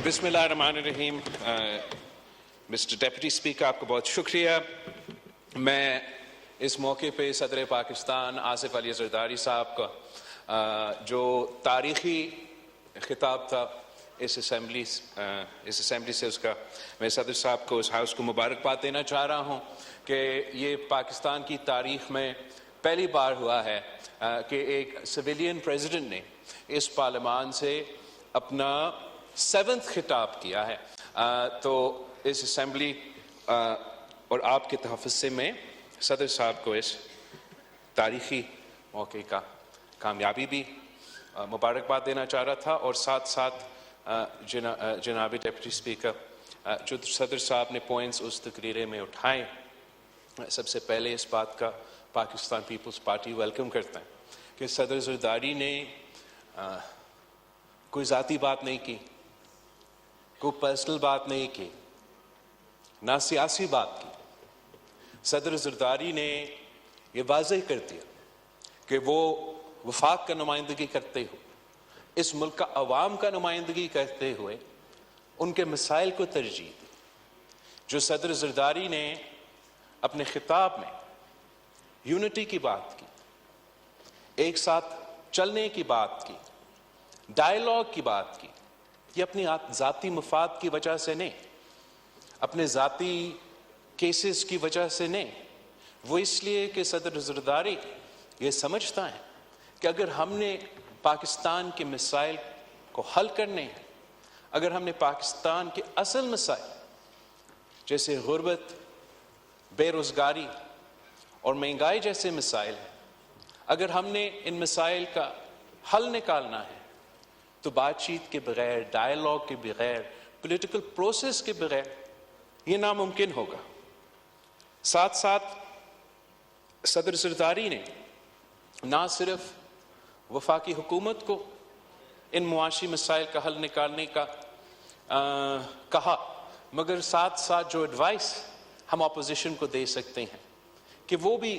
بسم اللہ الرحمن الرحیم. مسٹر ڈیپٹی اسپیکر، آپ کا بہت شکریہ. میں اس موقع پہ صدر پاکستان آصف علی زرداری صاحب کا جو تاریخی خطاب تھا اس اسمبلی سے اس کا میں صدر صاحب کو اس ہاؤس کو مبارکباد دینا چاہ رہا ہوں کہ یہ پاکستان کی تاریخ میں پہلی بار ہوا ہے کہ ایک سویلین پریزیڈنٹ نے اس پارلیمان سے اپنا 7th خطاب کیا ہے. تو اس اسمبلی اور آپ کے تحفظ سے میں صدر صاحب کو اس تاریخی موقع کا کامیابی بھی مبارکباد دینا چاہ رہا تھا، اور ساتھ ساتھ جناب ڈپٹی اسپیکر جو صدر صاحب نے پوائنٹس اس تقریرے میں اٹھائے، سب سے پہلے اس بات کا پاکستان پیپلز پارٹی ویلکم کرتا ہے کہ صدر زرداری نے کوئی ذاتی بات نہیں کی، کوئی پرسنل بات نہیں کی، نہ سیاسی بات کی. صدر زرداری نے یہ واضح کر دیا کہ وہ وفاق کا نمائندگی کرتے ہوئے، اس ملک کا عوام کا نمائندگی کرتے ہوئے ان کے مسائل کو ترجیح دی. جو صدر زرداری نے اپنے خطاب میں یونٹی کی بات کی، ایک ساتھ چلنے کی بات کی، ڈائیلاگ کی بات کی، یہ اپنی ذاتی مفاد کی وجہ سے نہیں، اپنے ذاتی کیسز کی وجہ سے نہیں، وہ اس لیے کہ صدر زرداری یہ سمجھتا ہے کہ اگر ہم نے پاکستان کے مسائل کو حل کرنے ہیں، اگر ہم نے پاکستان کے اصل مسائل جیسے غربت، بے روزگاری اور مہنگائی جیسے مسائل ہیں، اگر ہم نے ان مسائل کا حل نکالنا ہے تو بات چیت کے بغیر، ڈائیلاگ کے بغیر، پولیٹیکل پروسیس کے بغیر یہ ناممکن ہوگا. ساتھ ساتھ صدر زرداری نے نہ صرف وفاقی حکومت کو ان معاشی مسائل کا حل نکالنے کا کہا، مگر ساتھ ساتھ جو ایڈوائس ہم اپوزیشن کو دے سکتے ہیں کہ وہ بھی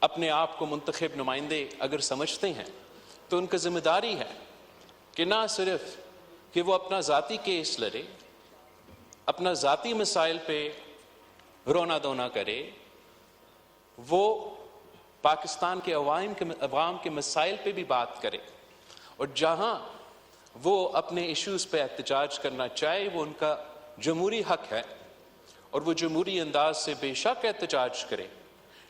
اپنے آپ کو منتخب نمائندے اگر سمجھتے ہیں تو ان کا ذمہ داری ہے کہ نہ صرف کہ وہ اپنا ذاتی کیس لڑے، اپنا ذاتی مسائل پہ رونا دھونا کرے، وہ پاکستان کے عوام کے مسائل پہ بھی بات کرے، اور جہاں وہ اپنے ایشوز پہ احتجاج کرنا چاہے وہ ان کا جمہوری حق ہے اور وہ جمہوری انداز سے بے شک احتجاج کرے،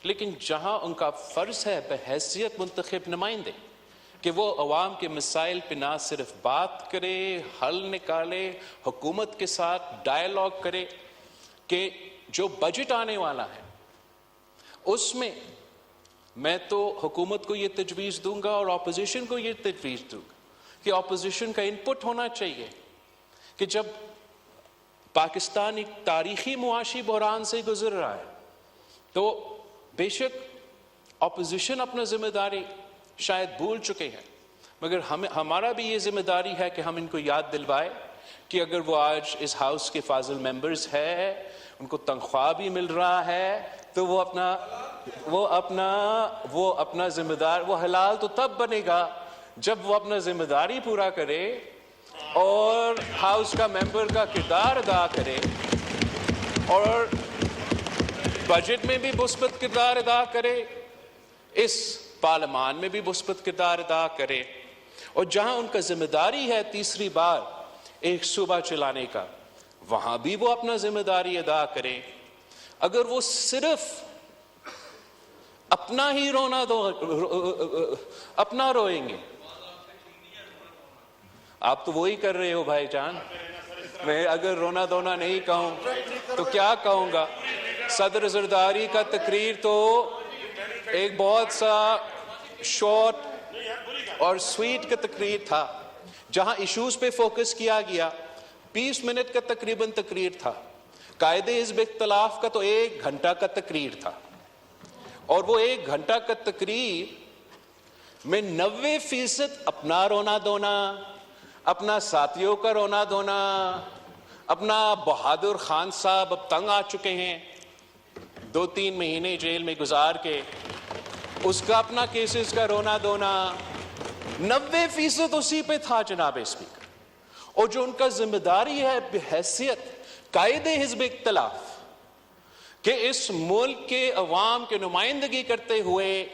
لیکن جہاں ان کا فرض ہے بحیثیت منتخب نمائندے کہ وہ عوام کے مسائل پہ نہ صرف بات کرے، حل نکالے، حکومت کے ساتھ ڈائیلاگ کرے کہ جو بجٹ آنے والا ہے اس میں تو حکومت کو یہ تجویز دوں گا اور اپوزیشن کو یہ تجویز دوں گا کہ اپوزیشن کا انپٹ ہونا چاہیے کہ جب پاکستان ایک تاریخی معاشی بحران سے گزر رہا ہے تو بے شک اپوزیشن اپنا ذمہ داری شاید بھول چکے ہیں، مگر ہمارا بھی یہ ذمہ داری ہے کہ ہم ان کو یاد دلوائے کہ اگر وہ آج اس ہاؤس کے فاضل ممبرز ہیں، ان کو تنخواہ بھی مل رہا ہے، تو وہ اپنا ذمہ دار، وہ حلال تو تب بنے گا جب وہ اپنا ذمہ داری پورا کرے اور ہاؤس کا ممبر کا کردار ادا کرے اور بجٹ میں بھی مثبت کردار ادا کرے، اس پارلیمان میں بھی مثبت کردار ادا کرے، اور جہاں ان کا ذمہ داری ہے تیسری بار ایک صوبہ چلانے کا، وہاں بھی وہ اپنا ذمہ داری ادا کرے. اگر وہ صرف اپنا ہی اپنا روئیں گے، آپ تو وہی کر رہے ہو بھائی جان، میں اگر رونا دھونا نہیں کہوں تو کیا کہوں گا؟ صدر زرداری کا تقریر تو ایک بہت سا شارٹ اور سویٹ کا تقریر تھا جہاں ایشوز پہ فوکس کیا گیا. 20 منٹ کا تقریباً تقریر تھا. قائد حزب اختلاف کا تو 1 گھنٹہ کا تقریر تھا، اور وہ 1 گھنٹہ کا تقریر میں 90% اپنا رونا دھونا، اپنا ساتھیوں کا رونا دھونا، اپنا بہادر خان صاحب اب تنگ آ چکے ہیں 2-3 مہینے جیل میں گزار کے، اس کا اپنا کیسز کا رونا دھونا، 90% اسی پہ تھا جناب اسپیکر. اور جو ان کا ذمہ داری ہے بحیثیت قائد حزب اختلاف کہ اس ملک کے عوام کے نمائندگی کرتے ہوئے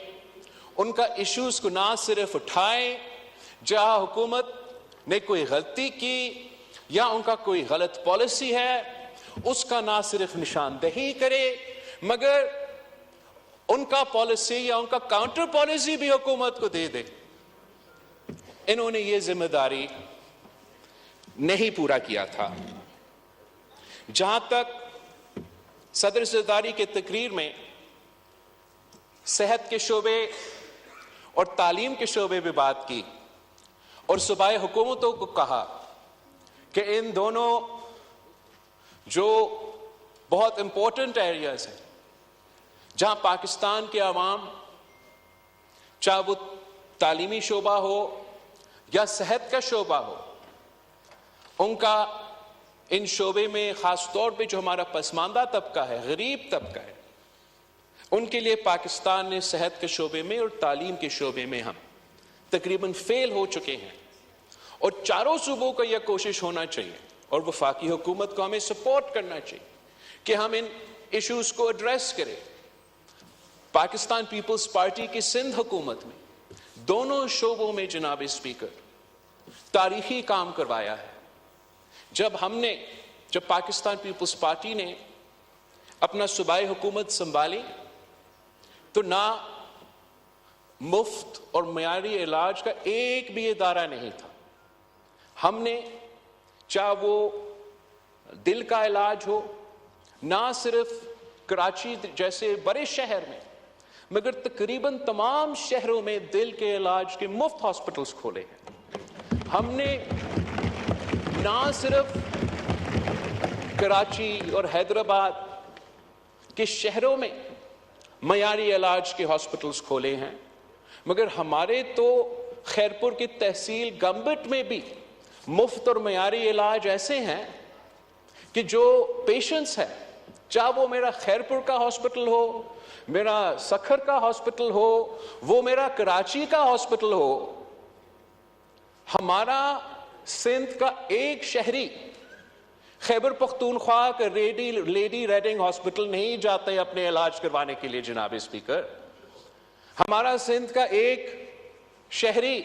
ان کا ایشوز کو نہ صرف اٹھائیں، جہاں حکومت نے کوئی غلطی کی یا ان کا کوئی غلط پالیسی ہے اس کا نہ صرف نشاندہی کرے مگر ان کا پالیسی یا ان کا کاؤنٹر پالیسی بھی حکومت کو دے دے۔ انہوں نے یہ ذمہ داری نہیں پورا کیا تھا۔ جہاں تک صدر زرداری کے تقریر میں صحت کے شعبے اور تعلیم کے شعبے میں بات کی اور صوبائی حکومتوں کو کہا کہ ان دونوں جو بہت امپورٹنٹ ایریاز ہیں جہاں پاکستان کے عوام چاہے وہ تعلیمی شعبہ ہو یا صحت کا شعبہ ہو ان کا ان شعبے میں خاص طور پہ جو ہمارا پسماندہ طبقہ ہے، غریب طبقہ ہے، ان کے لیے پاکستان نے صحت کے شعبے میں اور تعلیم کے شعبے میں ہم تقریباً فیل ہو چکے ہیں اور چاروں صوبوں کا یہ کوشش ہونا چاہیے اور وفاقی حکومت کو ہمیں سپورٹ کرنا چاہیے کہ ہم ان ایشوز کو ایڈریس کریں۔ پاکستان پیپلز پارٹی کی سندھ حکومت میں دونوں شعبوں میں جناب اسپیکر تاریخی کام کروایا ہے۔ جب پاکستان پیپلز پارٹی نے اپنا صوبائی حکومت سنبھالی تو نہ مفت اور معیاری علاج کا ایک بھی ادارہ نہیں تھا۔ ہم نے چاہے وہ دل کا علاج ہو، نہ صرف کراچی جیسے بڑے شہر میں مگر تقریباً تمام شہروں میں دل کے علاج کے مفت ہاسپٹلز کھولے ہیں۔ ہم نے نہ صرف کراچی اور حیدرآباد کے شہروں میں معیاری علاج کے ہاسپٹلز کھولے ہیں مگر ہمارے تو خیرپور کی تحصیل گمبٹ میں بھی مفت اور معیاری علاج ایسے ہیں کہ جو پیشنٹس ہیں، چاہے وہ میرا خیرپور کا ہاسپٹل ہو، میرا سکھر کا ہاسپٹل ہو، وہ میرا کراچی کا ہاسپٹل ہو، ہمارا سندھ کا ایک شہری خیبر پختونخوا کا لیڈی ریڈنگ ہاسپٹل نہیں جاتے اپنے علاج کروانے کے لیے جناب اسپیکر۔ ہمارا سندھ کا ایک شہری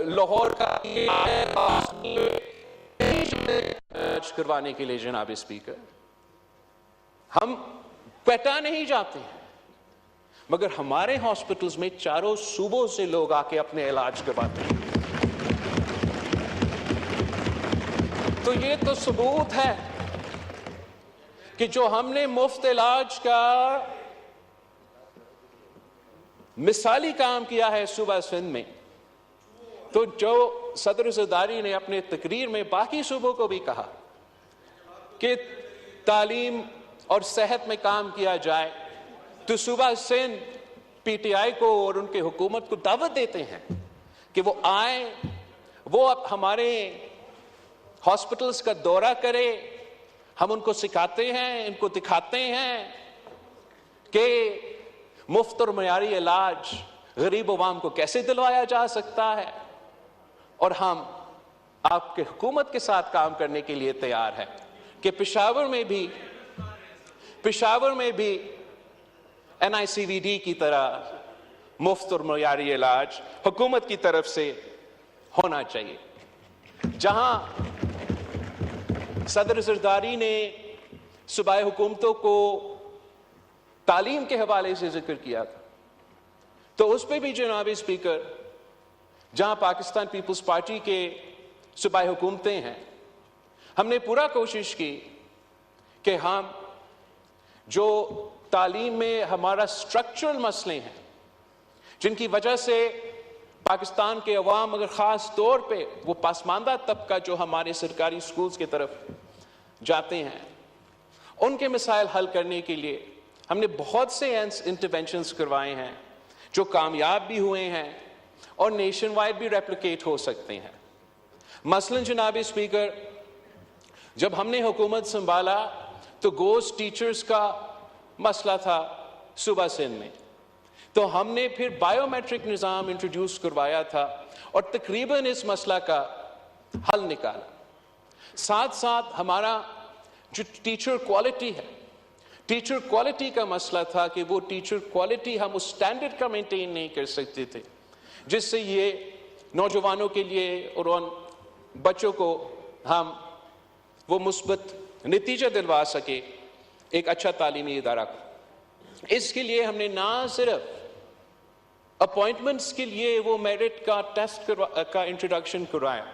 لاہور کا علاج کروانے کے لیے جناب اسپیکر، ہم کوئٹہ نہیں جاتے ہیں مگر ہمارے ہاسپٹلز میں چاروں صوبوں سے لوگ آ کے اپنے علاج کرواتے ہیں۔ تو یہ تو ثبوت ہے کہ جو ہم نے مفت علاج کا مثالی کام کیا ہے صوبہ سندھ میں، تو جو صدر زرداری نے اپنے تقریر میں باقی صوبوں کو بھی کہا کہ تعلیم اور صحت میں کام کیا جائے، تو صوبہ سندھ پی ٹی آئی کو اور ان کے حکومت کو دعوت دیتے ہیں کہ وہ آئیں، وہ ہمارے ہاسپٹلز کا دورہ کرے، ہم ان کو سکھاتے ہیں، ان کو دکھاتے ہیں کہ مفت اور معیاری علاج غریب عوام کو کیسے دلوایا جا سکتا ہے، اور ہم آپ کے حکومت کے ساتھ کام کرنے کے لیے تیار ہیں کہ پشاور میں بھی NICVD کی طرح مفت اور معیاری علاج حکومت کی طرف سے ہونا چاہیے۔ جہاں صدر زرداری نے صوبائی حکومتوں کو تعلیم کے حوالے سے ذکر کیا تھا، تو اس پہ بھی جناب اسپیکر جہاں پاکستان پیپلز پارٹی کے صوبائی حکومتیں ہیں، ہم نے پورا کوشش کی کہ ہم جو تعلیم میں ہمارا سٹرکچرل مسئلے ہیں جن کی وجہ سے پاکستان کے عوام اگر خاص طور پہ وہ پسماندہ طبقہ جو ہمارے سرکاری سکولز کی طرف جاتے ہیں، ان کے مسائل حل کرنے کے لیے ہم نے بہت سے انٹرونشنز کروائے ہیں جو کامیاب بھی ہوئے ہیں اور نیشن وائڈ بھی ریپلیکیٹ ہو سکتے ہیں۔ مثلاً جناب اسپیکر، جب ہم نے حکومت سنبھالا تو گوسٹ ٹیچرز کا مسئلہ تھا صوبہ سندھ میں، تو ہم نے پھر بائیو میٹرک نظام انٹروڈیوس کروایا تھا اور تقریباً اس مسئلہ کا حل نکالا. ساتھ ساتھ ہمارا جو ٹیچر کوالٹی ہے، ٹیچر کوالٹی کا مسئلہ تھا کہ وہ ٹیچر کوالٹی ہم اس سٹینڈرڈ کا مینٹین نہیں کر سکتے تھے جس سے یہ نوجوانوں کے لیے اور ان بچوں کو ہم وہ مثبت نتیجہ دلوا سکے ایک اچھا تعلیمی ادارہ کو. اس کے لیے ہم نے نہ صرف اپوائنٹمنٹس کے لیے وہ میرٹ کا ٹیسٹ کا انٹروڈکشن کرایا،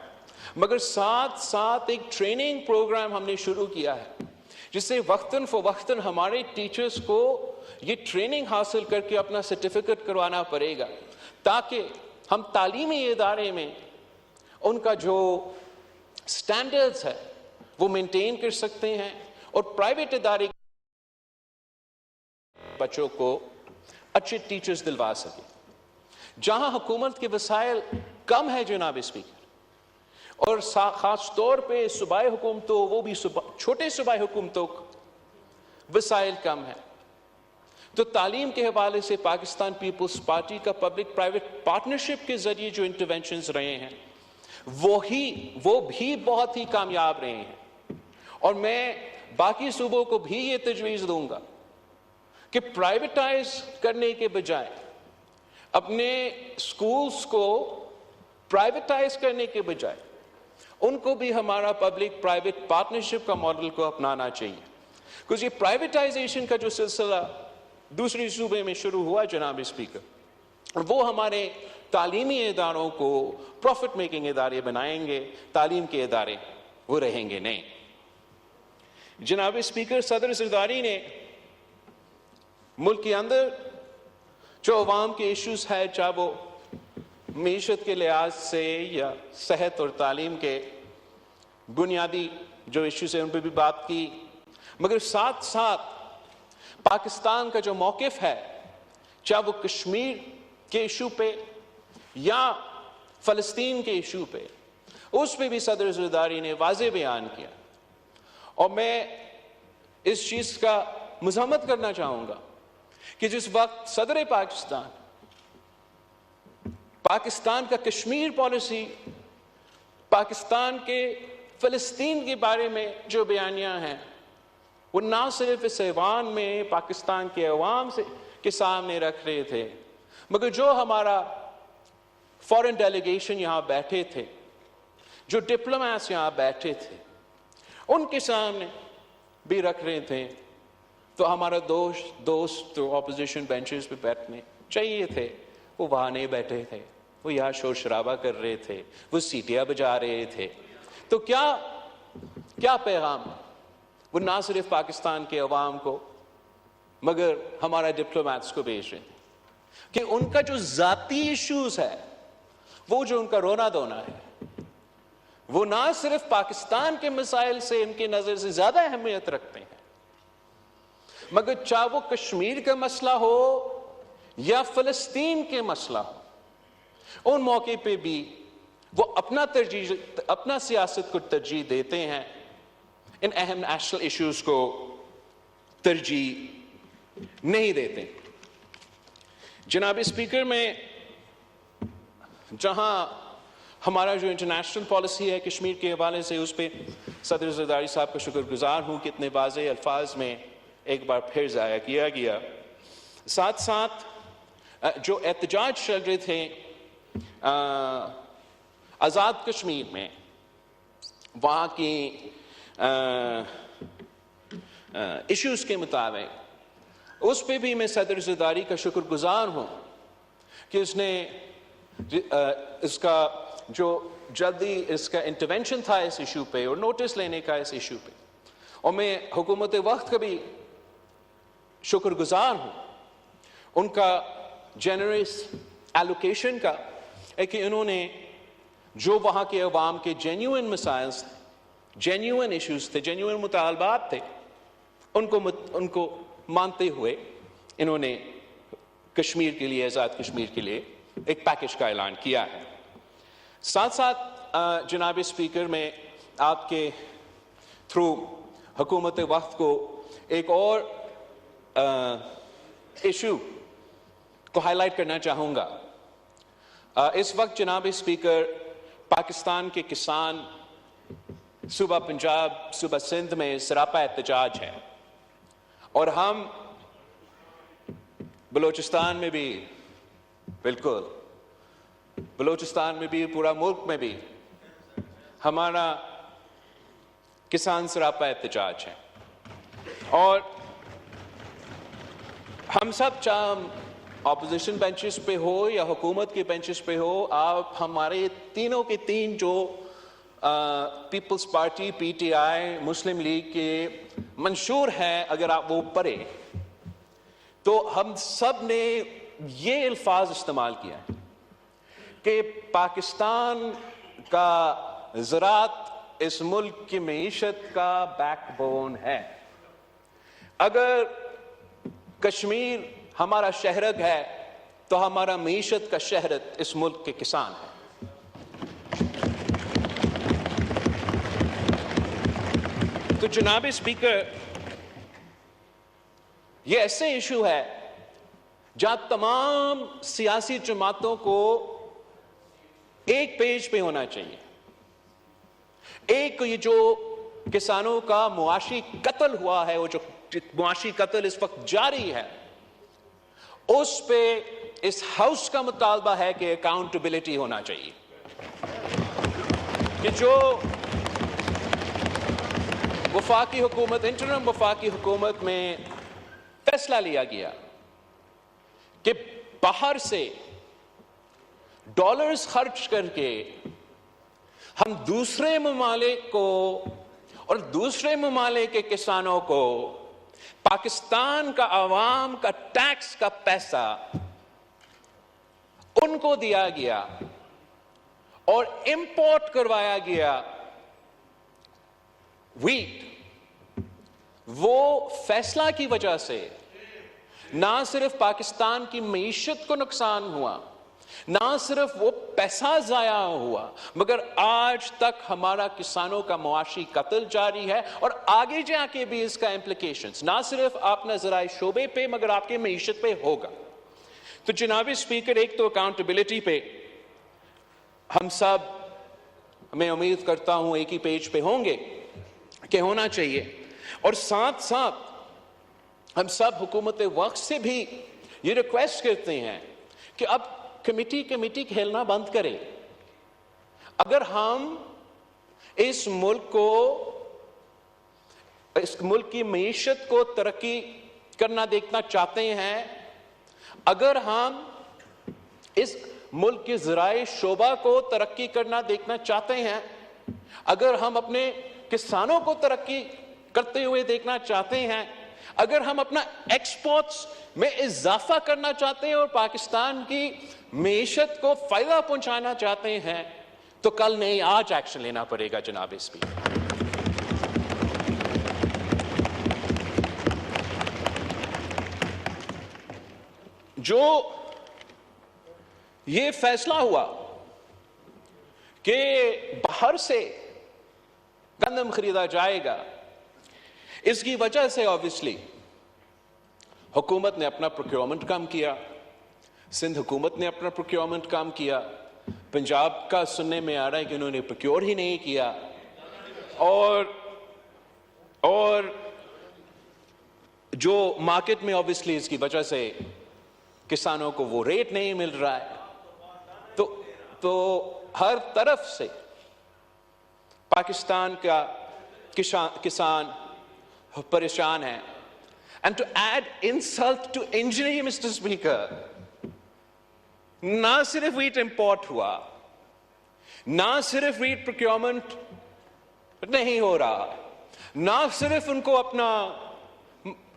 مگر ساتھ ساتھ ایک ٹریننگ پروگرام ہم نے شروع کیا ہے جس سے وقتاً فوقتاً ہمارے ٹیچرز کو یہ ٹریننگ حاصل کر کے اپنا سرٹیفکیٹ کروانا پڑے گا تاکہ ہم تعلیمی ادارے میں ان کا جو سٹینڈرڈز ہے وہ مینٹین کر سکتے ہیں اور پرائیویٹ ادارے بچوں کو اچھے ٹیچرز دلوا سکے. جہاں حکومت کے وسائل کم ہے جناب اسپیکر، اور خاص طور پہ صوبائی حکومتوں، وہ بھی چھوٹے صوبائی حکومتوں وسائل کم ہیں، تو تعلیم کے حوالے سے پاکستان پیپلز پارٹی کا پبلک پرائیویٹ پارٹنرشپ کے ذریعے جو انٹرونشنز رہے ہیں وہ بھی بہت ہی کامیاب رہے ہیں. اور میں باقی صوبوں کو بھی یہ تجویز دوں گا کہ پرائیویٹائز کرنے کے بجائے اپنے سکولز کو پرائیویٹائز کرنے کے بجائے ان کو بھی ہمارا پبلک پرائیویٹ پارٹنرشپ کا ماڈل کو اپنانا چاہیے. کیونکہ یہ پرائیویٹائزیشن کا جو سلسلہ دوسری صوبے میں شروع ہوا جناب اسپیکر، وہ ہمارے تعلیمی اداروں کو پروفٹ میکنگ ادارے بنائیں گے، تعلیم کے ادارے وہ رہیں گے نہیں. جناب اسپیکر، صدر زرداری نے ملک کے اندر جو عوام کے ایشوز ہے، چاہے وہ معیشت کے لحاظ سے یا صحت اور تعلیم کے بنیادی جو ایشوز ہیں ان پہ بھی بات کی، مگر ساتھ ساتھ پاکستان کا جو موقف ہے، چاہے وہ کشمیر کے ایشو پہ یا فلسطین کے ایشو پہ، اس پہ بھی صدر زرداری نے واضح بیان کیا. اور میں اس چیز کا مذمت کرنا چاہوں گا کہ جس وقت صدر پاکستان کا کشمیر پالیسی، پاکستان کے فلسطین کے بارے میں جو بیانیاں ہیں وہ نہ صرف اس ایوان میں پاکستان کے عوام کے سامنے رکھ رہے تھے، مگر جو ہمارا فورن ڈیلیگیشن یہاں بیٹھے تھے، جو ڈپلومیٹس یہاں بیٹھے تھے، ان کے سامنے بھی رکھ رہے تھے. تو ہمارا دوست جو اپوزیشن بینچز پہ بیٹھنے چاہیے تھے وہ وہاں نہیں بیٹھے تھے، وہ یہاں شور شرابہ کر رہے تھے، وہ سیٹیاں بجا رہے تھے. تو کیا پیغام وہ نہ صرف پاکستان کے عوام کو مگر ہمارا ڈپلومیٹس کو بھیج رہے ہیں کہ ان کا جو ذاتی ایشوز ہے، وہ جو ان کا رونا دھونا ہے، وہ نہ صرف پاکستان کے مسائل سے ان کی نظر سے زیادہ اہمیت رکھتے ہیں، مگر چاہے وہ کشمیر کا مسئلہ ہو یا فلسطین کے مسئلہ ہو، ان موقع پہ بھی وہ اپنا سیاست کو ترجیح دیتے ہیں، ان اہم نیشنل ایشوز کو ترجیح نہیں دیتے. جناب اسپیکر، میں جہاں ہمارا جو انٹرنیشنل پالیسی ہے کشمیر کے حوالے سے، اس پہ صدر زرداری صاحب کا شکر گزار ہوں کہ اتنے واضح الفاظ میں ایک بار پھر ضائع کیا گیا. ساتھ ساتھ جو احتجاج چل رہے تھے آزاد کشمیر میں، وہاں کی ایشوز کے مطابق، اس پہ بھی میں صدر زرداری کا شکر گزار ہوں کہ اس نے اس کا جو جلدی اس کا انٹرونشن تھا اس ایشو پہ اور نوٹس لینے کا اس ایشو پہ. اور میں حکومت وقت کا بھی شکر گزار ہوں ان کا جنرس ایلوکیشن کا، کہ انہوں نے جو وہاں کے عوام کے جینیوئن مسائل، جینیوئن ایشوز تھے، جینیوئن مطالبات تھے، ان کو مانتے ہوئے انہوں نے کشمیر کے لیے، آزاد کشمیر کے لیے ایک پیکج کا اعلان کیا ہے. ساتھ ساتھ جناب اسپیکر، میں آپ کے تھرو حکومت وقت کو ایک اور ایشو کو ہائی لائٹ کرنا چاہوں گا. اس وقت جناب اسپیکر پاکستان کے کسان صوبہ پنجاب، صوبہ سندھ میں سراپا احتجاج ہے، اور ہم بلوچستان میں بھی، بالکل بلوچستان میں بھی، پورا ملک میں بھی ہمارا کسان سراپا احتجاج ہے. اور ہم سب، چاہے اپوزیشن بینچز پہ ہو یا حکومت کے بینچز پہ ہو، آپ ہمارے تینوں کے تین جو پیپلز پارٹی، پی ٹی آئی، مسلم لیگ کے منشور ہیں، اگر آپ وہ پڑھیں تو ہم سب نے یہ الفاظ استعمال کیا ہے کہ پاکستان کا زراعت اس ملک کی معیشت کا بیک بون ہے. اگر کشمیر ہمارا شہرگ ہے تو ہمارا معیشت کا شہرت اس ملک کے کسان ہے. تو جناب اسپیکر، یہ ایسے ایشو ہے جہاں تمام سیاسی جماعتوں کو ایک پیج پہ ہونا چاہیے. ایک یہ جو کسانوں کا معاشی قتل ہوا ہے، وہ جو معاشی قتل اس وقت جاری ہے، اس پہ اس ہاؤس کا مطالبہ ہے کہ اکاؤنٹیبلٹی ہونا چاہیے، کہ جو وفاقی حکومت، انٹرم وفاقی حکومت میں فیصلہ لیا گیا کہ باہر سے ڈالرز خرچ کر کے ہم دوسرے ممالک کو اور دوسرے ممالک کے کسانوں کو پاکستان کا عوام کا ٹیکس کا پیسہ ان کو دیا گیا اور امپورٹ کروایا گیا ویٹ. وہ فیصلہ کی وجہ سے نہ صرف پاکستان کی معیشت کو نقصان ہوا، نہ صرف وہ پیسہ ضائع ہوا، مگر آج تک ہمارا کسانوں کا معاشی قتل جاری ہے، اور آگے جا کے بھی اس کا امپلیکیشنز نہ صرف اپنا زرعی شعبے پہ مگر آپ کی معیشت پہ ہوگا. تو جناب اسپیکر، ایک تو اکاؤنٹیبلٹی پہ ہم سب، میں امید کرتا ہوں ایک ہی پیج پہ ہوں گے کہ ہونا چاہیے، اور ساتھ ساتھ ہم سب حکومت وقت سے بھی یہ ریکویسٹ کرتے ہیں کہ اب کمیٹی کھیلنا بند کرے. اگر ہم اس ملک کی معیشت کو ترقی کرنا دیکھنا چاہتے ہیں، اگر ہم اس ملک کے زرعی شعبہ کو ترقی کرنا دیکھنا چاہتے ہیں، اگر ہم اپنے کسانوں کو ترقی کرتے ہوئے دیکھنا چاہتے ہیں، اگر ہم اپنا ایکسپورٹس میں اضافہ کرنا چاہتے ہیں اور پاکستان کی معیشت کو فائدہ پہنچانا چاہتے ہیں، تو کل نہیں آج ایکشن لینا پڑے گا. جناب اسپیکر، جو یہ فیصلہ ہوا کہ باہر سے گندم خریدا جائے گا، اس کی وجہ سے آبویسلی حکومت نے اپنا پروکیورمنٹ کم کیا، سندھ حکومت نے اپنا پروکیورمنٹ کام کیا، پنجاب کا سننے میں آ رہا ہے کہ انہوں نے پروکیور ہی نہیں کیا، اور جو مارکیٹ میں آبویسلی اس کی وجہ سے کسانوں کو وہ ریٹ نہیں مل رہا ہے. تو ہر طرف سے پاکستان کا کسان پریشان ہے. And to add insult to injury, Mr. Speaker, نہ صرف ویٹ امپورٹ ہوا، نہ صرف ویٹ پروکیورمنٹ نہیں ہو رہا، نہ صرف ان کو اپنا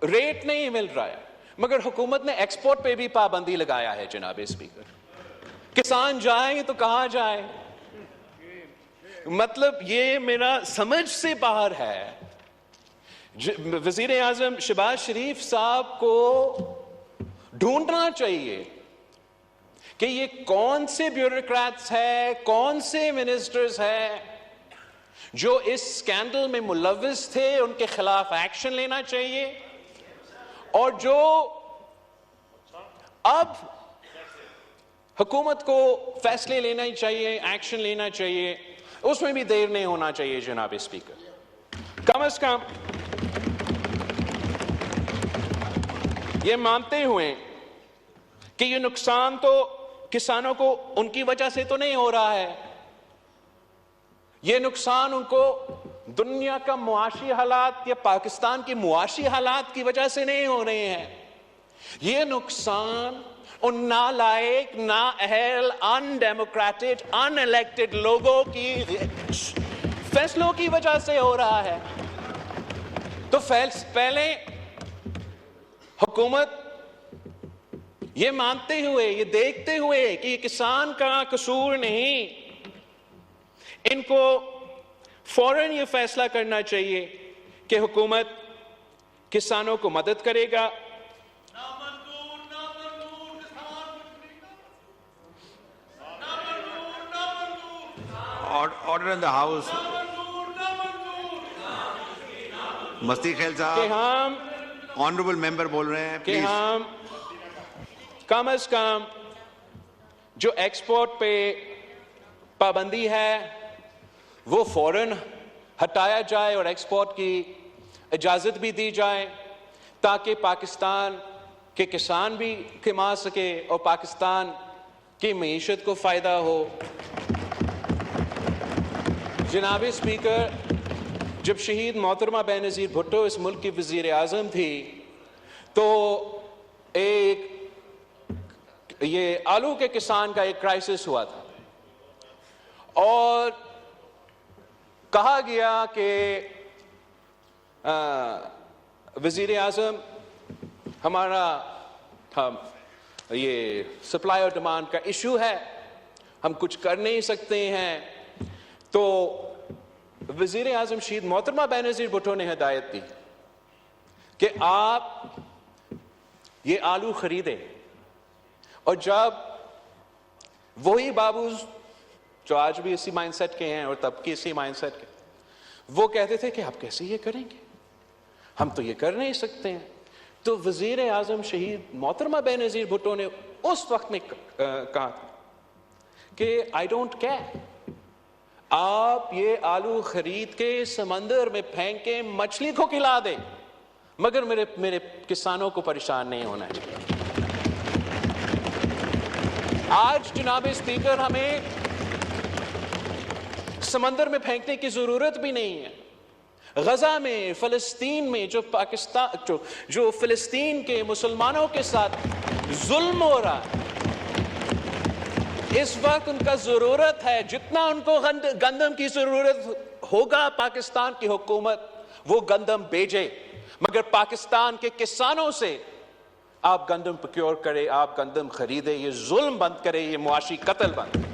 ریٹ نہیں مل رہا ہے، مگر حکومت نے ایکسپورٹ پہ بھی پابندی لگایا ہے. جناب اسپیکر، کسان جائیں تو کہاں جائیں؟ مطلب یہ میرا سمجھ سے باہر ہے. وزیر اعظم شہباز شریف صاحب کو ڈھونڈنا چاہیے کہ یہ کون سے بیوروکریٹس ہیں، کون سے منسٹرز ہیں جو اس سکینڈل میں ملوث تھے، ان کے خلاف ایکشن لینا چاہیے، اور جو اب حکومت کو فیصلے لینا ہی چاہیے, ایکشن لینا چاہیے, اس میں بھی دیر نہیں ہونا چاہیے جناب اسپیکر. کم از کم یہ مانتے ہوئے کہ یہ نقصان تو کسانوں کو ان کی وجہ سے تو نہیں ہو رہا ہے, یہ نقصان ان کو دنیا کا معاشی حالات یا پاکستان کی معاشی حالات کی وجہ سے نہیں ہو رہے ہیں, یہ نقصان ان نالائق, نااہل, ان ڈیموکریٹک, ان الیکٹڈ لوگوں کی فیصلوں کی وجہ سے ہو رہا ہے. تو پہلے حکومت یہ مانتے ہوئے, یہ دیکھتے ہوئے کہ یہ کسان کا قصور نہیں, ان کو فوراً یہ فیصلہ کرنا چاہیے کہ حکومت کسانوں کو مدد کرے گا. Order in the house. مستی خیل کہ صاحب, ہم آنریبل ممبر بول رہے ہیں, کہ پلیز. ہم کم از کم جو ایکسپورٹ پہ پابندی ہے وہ فوراً ہٹایا جائے اور ایکسپورٹ کی اجازت بھی دی جائے, تاکہ پاکستان کے کسان بھی کما سکے اور پاکستان کی معیشت کو فائدہ ہو. جناب اسپیکر, جب شہید محترمہ بے نظیر بھٹو اس ملک کی وزیر اعظم تھی تو ایک یہ آلو کے کسان کا ایک کرائسس ہوا تھا, اور کہا گیا کہ وزیر اعظم ہمارا یہ سپلائی اور ڈیمانڈ کا ایشو ہے, ہم کچھ کر نہیں سکتے ہیں. تو وزیر اعظم شہید محترمہ بے نظیر بھٹو نے ہدایت دی کہ آپ یہ آلو خریدیں, اور جب وہی بابو جو آج بھی اسی مائنڈ سیٹ کے ہیں اور تب کی اسی مائنڈ سیٹ کے, وہ کہتے تھے کہ آپ کیسے یہ کریں گے, ہم تو یہ کر نہیں سکتے ہیں. تو وزیر اعظم شہید محترمہ بے نظیر بھٹو نے اس وقت میں کہا کہ آئی ڈونٹ کیئر, آپ یہ آلو خرید کے سمندر میں پھینک کے مچھلی کو کھلا دیں, مگر میرے کسانوں کو پریشان نہیں ہونا چاہیے. آج جناب اسپیکر ہمیں سمندر میں پھینکنے کی ضرورت بھی نہیں ہے. غزہ میں, فلسطین میں جو فلسطین کے مسلمانوں کے ساتھ ظلم ہو رہا ہے, اس وقت ان کا ضرورت ہے, جتنا ان کو گندم کی ضرورت ہوگا پاکستان کی حکومت وہ گندم بھیجے, مگر پاکستان کے کسانوں سے آپ گندم پروکیور کرے, آپ گندم خریدے, یہ ظلم بند کرے, یہ معاشی قتل بند.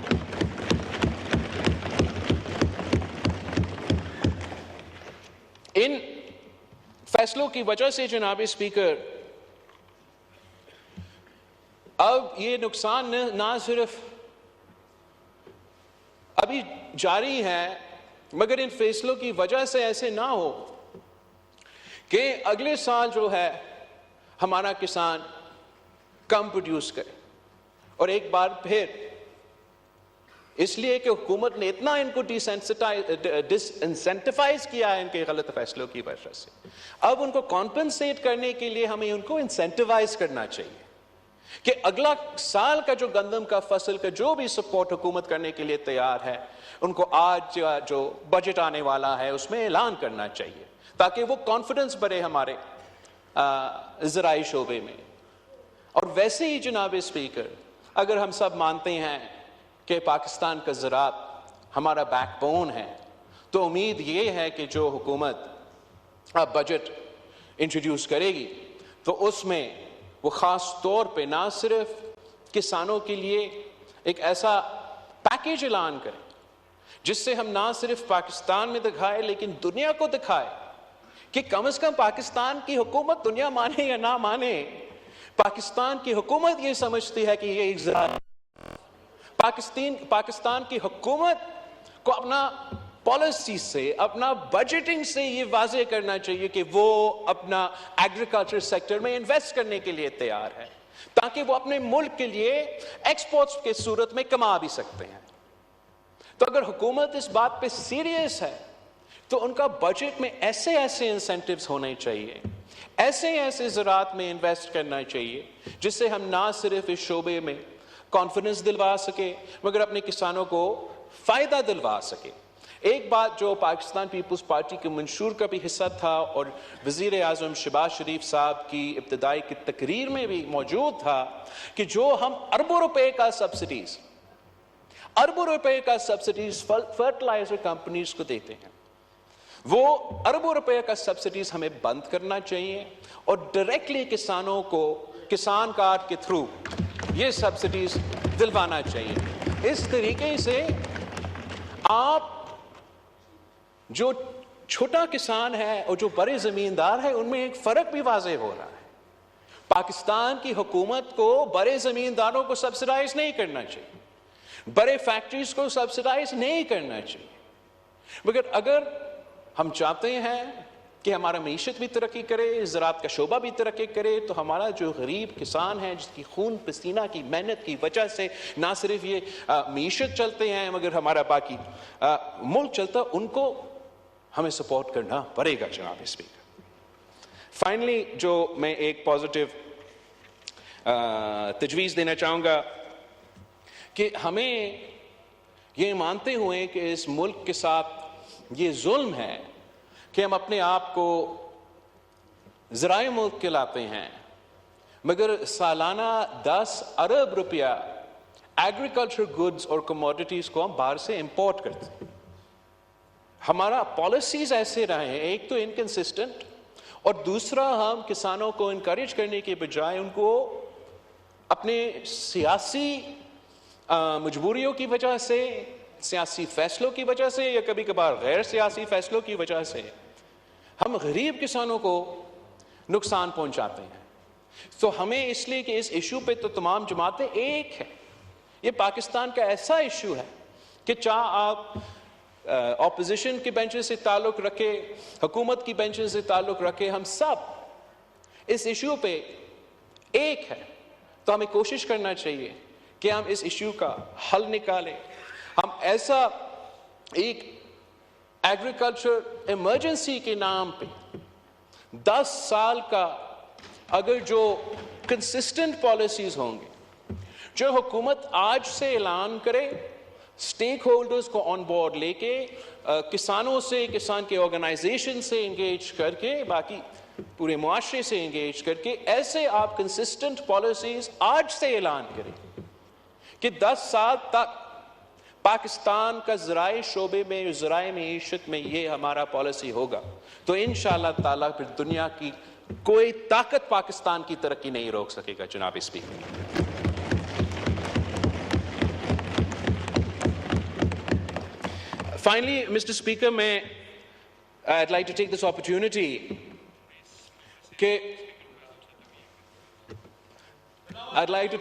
ان فیصلوں کی وجہ سے جناب اسپیکر اب یہ نقصان نہ صرف ابھی جاری ہے, مگر ان فیصلوں کی وجہ سے ایسے نہ ہو کہ اگلے سال جو ہے ہمارا کسان کم پروڈیوس کرے. اور ایک بار پھر اس لیے کہ حکومت نے اتنا ان کو ڈس انسینٹیفائز کیا ہے ان کے غلط فیصلوں کی وجہ سے, اب ان کو کمپنسیٹ کرنے کے لیے ہمیں ان کو انسینٹیوائز کرنا چاہیے کہ اگلا سال کا جو گندم کا فصل کا جو بھی سپورٹ حکومت کرنے کے لیے تیار ہے, ان کو آج جو بجٹ آنے والا ہے اس میں اعلان کرنا چاہیے, تاکہ وہ کانفیڈنس بڑھے ہمارے زرعی شعبے میں. اور ویسے ہی جناب اسپیکر, اگر ہم سب مانتے ہیں کہ پاکستان کا زراعت ہمارا بیک بون ہے, تو امید یہ ہے کہ جو حکومت اب بجٹ انٹروڈیوس کرے گی تو اس میں وہ خاص طور پہ نہ صرف کسانوں کے لیے ایک ایسا پیکیج اعلان کرے جس سے ہم نہ صرف پاکستان میں دکھائے لیکن دنیا کو دکھائے کہ کم از کم پاکستان کی حکومت, دنیا مانے یا نہ مانے, پاکستان کی حکومت یہ سمجھتی ہے کہ یہ ایک زراعت. پاکستان کی حکومت کو اپنا پالیسی سے, اپنا بجٹنگ سے یہ واضح کرنا چاہیے کہ وہ اپنا ایگریکلچر سیکٹر میں انویسٹ کرنے کے لیے تیار ہے. تاکہ وہ اپنے ملک کے لیے ایکسپورٹس کے صورت میں کما بھی سکتے ہیں. تو اگر حکومت اس بات پہ سیریس ہے تو ان کا بجٹ میں ایسے انسینٹیوز ہونے چاہیے, ایسے زراعت میں انویسٹ کرنا چاہیے جس سے ہم نہ صرف اس شعبے میں کانفیڈنس دلوا سکے مگر اپنے کسانوں کو فائدہ دلوا سکے. ایک بات جو پاکستان پیپلز پارٹی کے منشور کا بھی حصہ تھا اور وزیر اعظم شہباز شریف صاحب کی ابتدائی کی تقریر میں بھی موجود تھا کہ جو ہم اربوں روپے کا سبسڈیز فرٹیلائزر کمپنیز کو دیتے ہیں, وہ اربوں روپے کا سبسڈیز ہمیں بند کرنا چاہیے اور ڈائریکٹلی کسانوں کو کسان کارڈ کے تھرو یہ سبسڈیز دلوانا چاہیے. اس طریقے سے آپ جو چھوٹا کسان ہے اور جو بڑے زمیندار ہے ان میں ایک فرق بھی واضح ہو رہا ہے. پاکستان کی حکومت کو بڑے زمینداروں کو سبسڈائز نہیں کرنا چاہیے, بڑے فیکٹریز کو سبسڈائز نہیں کرنا چاہیے, مگر اگر ہم چاہتے ہیں کہ ہمارا معیشت بھی ترقی کرے, زراعت کا شعبہ بھی ترقی کرے, تو ہمارا جو غریب کسان ہے جس کی خون پسینہ کی محنت کی وجہ سے نہ صرف یہ معیشت چلتے ہیں مگر ہمارا باقی ملک چلتا, ان کو ہمیں سپورٹ کرنا پڑے گا. جناب اسپیکر, فائنلی جو میں ایک پازیٹیو تجویز دینا چاہوں گا کہ ہمیں یہ مانتے ہوئے کہ اس ملک کے ساتھ یہ ظلم ہے کہ ہم اپنے آپ کو ذرائع ملک کہلاتے ہیں مگر سالانہ 10 ارب روپیہ ایگریکلچر گڈز اور کموڈیٹیز کو ہم باہر سے امپورٹ کرتے ہیں. ہمارا پالیسیز ایسے رہے ہیں, ایک تو انکنسسٹنٹ اور دوسرا ہم کسانوں کو انکریج کرنے کے بجائے ان کو اپنے سیاسی مجبوریوں کی وجہ سے, سیاسی فیصلوں کی وجہ سے یا کبھی کبھار غیر سیاسی فیصلوں کی وجہ سے ہم غریب کسانوں کو نقصان پہنچاتے ہیں. تو ہمیں اس لیے کہ اس ایشو پہ تو تمام جماعتیں ایک ہیں, یہ پاکستان کا ایسا ایشو ہے کہ چاہے آپ اپوزیشن کے بینچز سے تعلق رکھے, حکومت کی بینچز سے تعلق رکھے, ہم سب اس ایشو پہ ایک ہے. تو ہمیں کوشش کرنا چاہیے کہ ہم اس ایشو کا حل نکالیں. ہم ایسا ایک ایگریکلچر ایمرجنسی کے نام پہ 10 سال کا اگر جو کنسسٹنٹ پالیسیز ہوں گے, جو حکومت آج سے اعلان کرے, سٹیک ہولڈرز کو آن بورڈ لے کے, کسانوں سے, کسان کے آرگنائزیشن سے انگیج کر کے, باقی پورے معاشرے سے انگیج کر کے ایسے آپ کنسسٹنٹ پالیسیز آج سے اعلان کریں کہ 10 سال تک پاکستان کا ذرائع شعبے میں, ذرائع معیشت میں یہ ہمارا پالیسی ہوگا, تو انشاءاللہ تعالیٰ پھر دنیا کی کوئی طاقت پاکستان کی ترقی نہیں روک سکے گا. جناب speaker, finally, Mr. Speaker, I'd like to take this opportunity I'd like to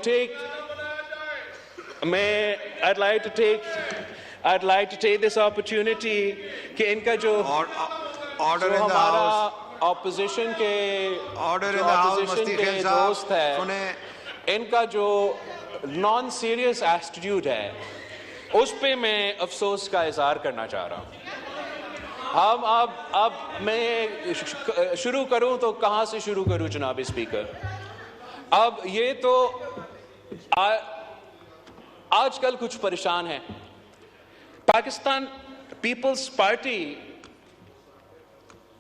take this opportunity کہ ان کا جو ہمارا اپوزیشن کے دوست ہے, ان کا جو نان سیریس ایٹیٹیوڈ ہے اس پہ میں افسوس کا اظہار کرنا چاہ رہا ہوں. ہم اب میں شروع کروں تو کہاں سے شروع کروں جناب اسپیکر. اب یہ تو آج کل کچھ پریشان ہیں. پاکستان پیپلز پارٹی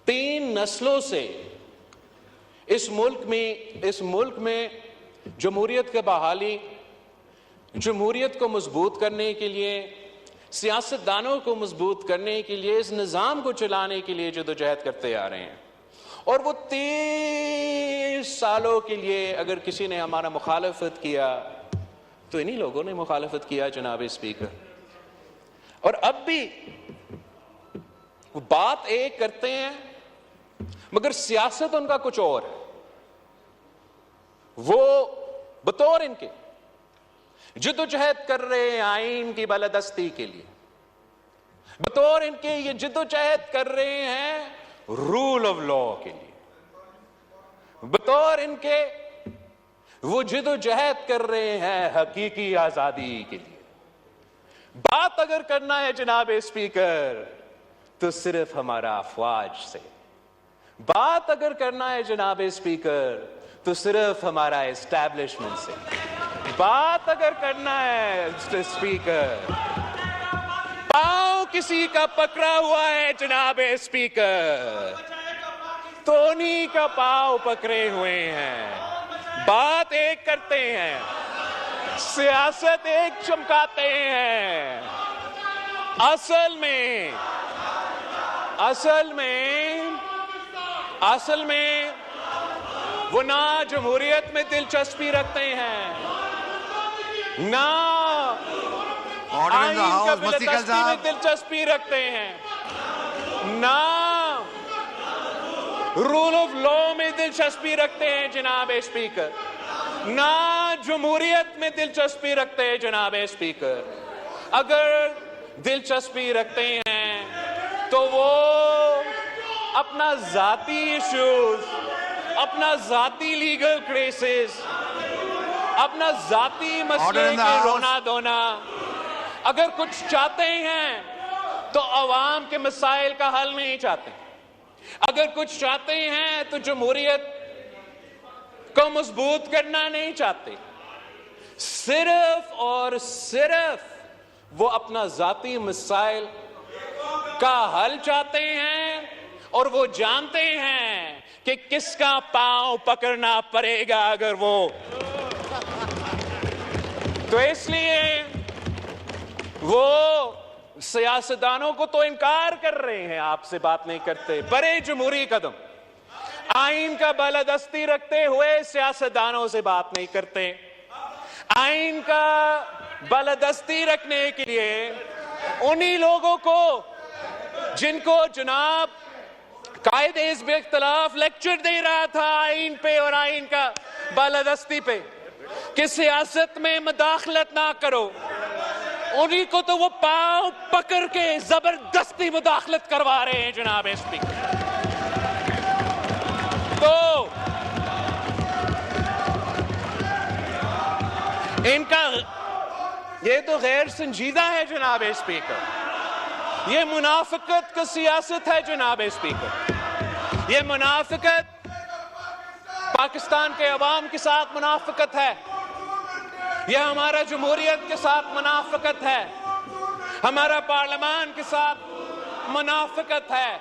3 نسلوں سے اس ملک میں جمہوریت کا بحالی, جمہوریت کو مضبوط کرنے کے لیے, سیاستدانوں کو مضبوط کرنے کے لیے, اس نظام کو چلانے کے لیے جدوجہد کرتے آ رہے ہیں. اور وہ 30 سالوں کے لیے اگر کسی نے ہمارا مخالفت کیا تو انہی لوگوں نے مخالفت کیا جناب اسپیکر. اور اب بھی وہ بات ایک کرتے ہیں مگر سیاست ان کا کچھ اور ہے. وہ بطور ان کے جدوجہد کر رہے ہیں آئین کی بالادستی کے لیے, بطور ان کے یہ جدوجہد کر رہے ہیں رول آف لا کے لیے, بطور ان کے وہ جد و جہد کر رہے ہیں حقیقی آزادی کے لیے. بات اگر کرنا ہے جناب اسپیکر تو صرف ہمارا افواج سے. بات اگر کرنا ہے جناب اسپیکر تو صرف ہمارا اسٹیبلشمنٹ سے. بات اگر کرنا ہے اسپیکر، پاؤں کسی کا پکڑا ہوا ہے جناب اسپیکر تو انہی کا پاؤں پکڑے ہوئے ہیں. بات ایک کرتے ہیں، سیاست ایک چمکاتے ہیں. اصل میں وہ نہ جمہوریت میں دلچسپی رکھتے ہیں، نہ آئین کا بالادستی میں دلچسپی رکھتے ہیں، نہ رول آف لا میں دلچسپی رکھتے ہیں جناب اسپیکر، نہ جمہوریت میں دلچسپی رکھتے ہیں جناب اسپیکر. اگر دلچسپی رکھتے ہیں تو وہ اپنا ذاتی ایشوز، اپنا ذاتی لیگل کیسز، اپنا ذاتی مسئلے کے رونا دھونا، اگر کچھ چاہتے ہیں تو عوام کے مسائل کا حل نہیں چاہتے. اگر کچھ چاہتے ہیں تو جمہوریت کو مضبوط کرنا نہیں چاہتے. صرف اور صرف وہ اپنا ذاتی مسائل کا حل چاہتے ہیں اور وہ جانتے ہیں کہ کس کا پاؤں پکڑنا پڑے گا اگر وہ. تو اس لیے وہ سیاستدانوں کو تو انکار کر رہے ہیں، آپ سے بات نہیں کرتے. بڑے جمہوری قدم آئین کا بالادستی رکھتے ہوئے سیاستدانوں سے بات نہیں کرتے. آئین کا بالادستی رکھنے کے لیے انہی لوگوں کو جن کو جناب قائد حزب اختلاف لیکچر دے رہا تھا آئین پہ اور آئین کا بالادستی پہ کہ سیاست میں مداخلت نہ کرو، انہی کو تو وہ پاؤں پکڑ کے زبردستی مداخلت کروا رہے ہیں جناب اسپیکر. تو ان کا یہ تو غیر سنجیدہ ہے جناب اسپیکر. یہ منافقت کا سیاست ہے جناب اسپیکر. یہ منافقت پاکستان کے عوام کے ساتھ منافقت ہے. یہ ہمارا جمہوریت کے ساتھ منافقت ہے. ہمارا پارلیمان کے ساتھ منافقت ہے.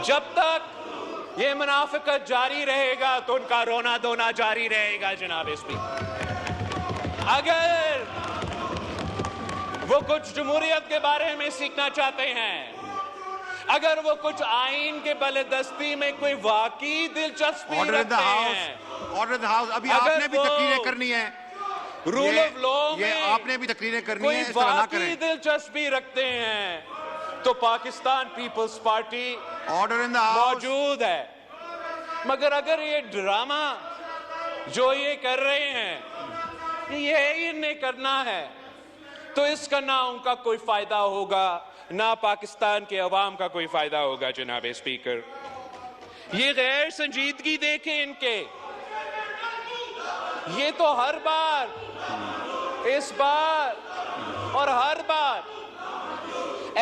جب تک یہ منافقت جاری رہے گا تو ان کا رونا دھونا جاری رہے گا جناب اسپیکر. اگر وہ کچھ جمہوریت کے بارے میں سیکھنا چاہتے ہیں، اگر وہ کچھ آئین کے بالادستی میں کوئی واقعی دلچسپی رکھتے ہیں، آرڈر ہاؤس ابھی آپ نے بھی تقریریں کرنی ہے، رول آف لا میں آپ نے بھی تقریریں کرنی کوئی ہے، اس طرح نہ واقعی کریں. دلچسپی رکھتے ہیں تو Pakistan People's Party order in the house. موجود ہے. مگر اگر یہ ڈرامہ جو یہ کر رہے ہیں یہ انہیں کرنا ہے تو اس کا نہ ان کا کوئی فائدہ ہوگا نہ پاکستان کے عوام کا کوئی فائدہ ہوگا جناب اسپیکر. یہ غیر سنجیدگی دیکھیں ان کے. یہ تو ہر بار، اس بار اور ہر بار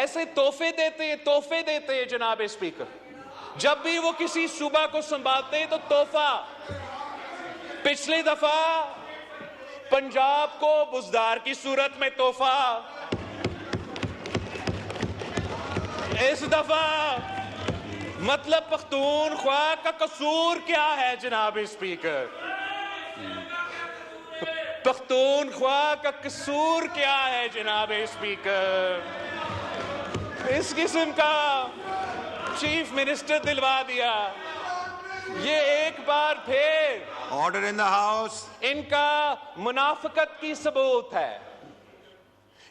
ایسے تحفے دیتے ہیں جناب اسپیکر. جب بھی وہ کسی صوبہ کو سنبھالتے ہیں تو تحفہ. پچھلی دفعہ پنجاب کو بزدار کی صورت میں تحفہ، اس دفعہ مطلب پختونخوا کا قصور کیا ہے جناب اسپیکر؟ پختونخوا کا قصور کیا ہے جناب اسپیکر؟ اس قسم کا چیف منسٹر دلوا دیا. یہ ایک بار پھر آرڈر ان دا ہاؤس. ان کا منافقت کی ثبوت ہے.